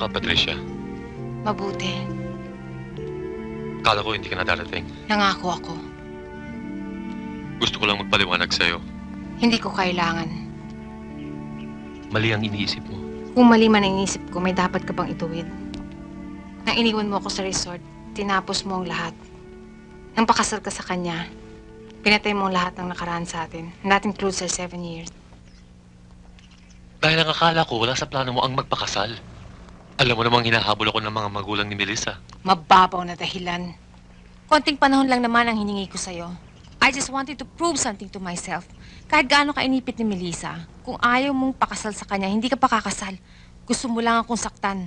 ka, Patricia? Mabuti. Akala ko hindi ka na darating. Nangako ako. Gusto ko lang magpaliwanag sa'yo. Hindi ko kailangan. Mali ang iniisip mo. Kung mali man ang iniisip ko, may dapat ka pang ituwid. Nang iniwan mo ako sa resort, tinapos mo ang lahat. Nang pakasal ka sa kanya, pinatay mo ang lahat ng nakaraan sa atin. That includes our 7 years. Dahil ang akala ko, wala sa plano mo ang magpakasal. Alam mo namang hinahabol ako ng mga magulang ni Melissa. Mababaw na dahilan. Konting panahon lang naman ang hiningi ko sa'yo. I just wanted to prove something to myself. Kahit gaano ka inipit ni Melissa, kung ayaw mong pakasal sa kanya, hindi ka pa kakasal. Gusto mo lang akong saktan.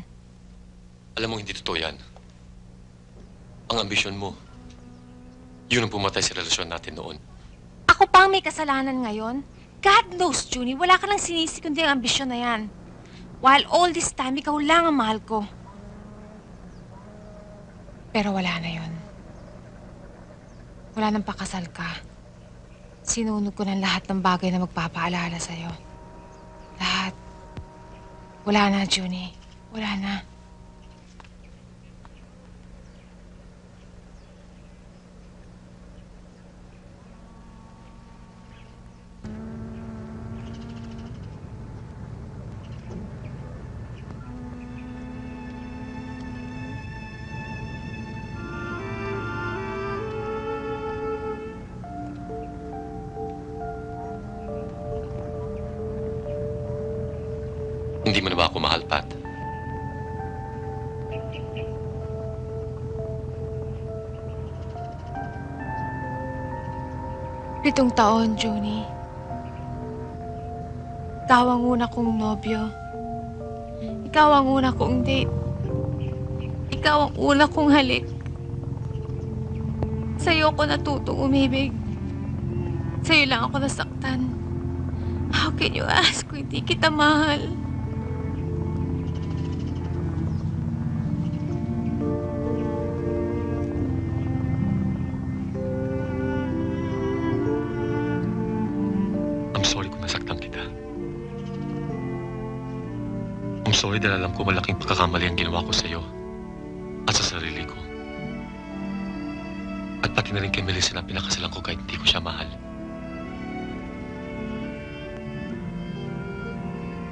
Alam mo, hindi totoo yan. Ang ambisyon mo, yun ang pumatay sa relasyon natin noon. Ako pa ang may kasalanan ngayon? God knows, Junie, wala ka nang sinisi kundi ang ambisyon na yan. While all this time, ikaw lang ang mahal ko. Pero wala na yon. Wala nang pakasal ka. Sinunog ko ng lahat ng bagay na magpapaalala sa'yo. Lahat. Wala na, Junie. Wala na. Hindi mo na ba ako mahal, Pat? Pitong taon, Junie. Ikaw ang una kong nobyo. Ikaw ang una kong date. Ikaw ang una kong halik. Sa'yo ako natutong umibig. Sa'yo lang ako nasaktan. How can you ask kung hindi kita mahal? I'm sorry kung nasaktan kita. I'm sorry dahil alam ko malaking pagkakamali ang ginawa ko sa'yo at sa sarili ko. At pati na rin kay Melissa na pinakasalan ko kahit hindi ko siya mahal.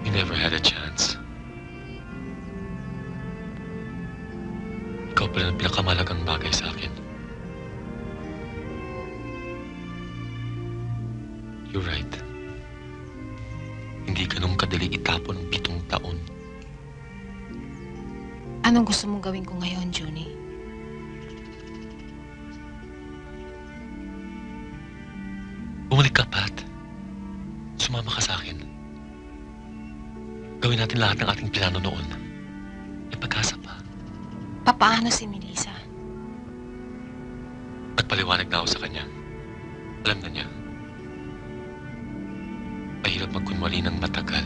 You never had a chance. Ikaw pala ang pinakamalagang bagay sa akin. You're right. Hindi ganun kadali itapon ng 7 taon. Anong gusto mong gawin ko ngayon, Junie? Bumalik ka, Pat. Sumama ka sa akin. Gawin natin lahat ng ating plano noon. May pag-asa pa. Papaano si Melissa? Nagpaliwanag na ako sa kanya. Alam na niya. Mahirap magkunwari ng matagal.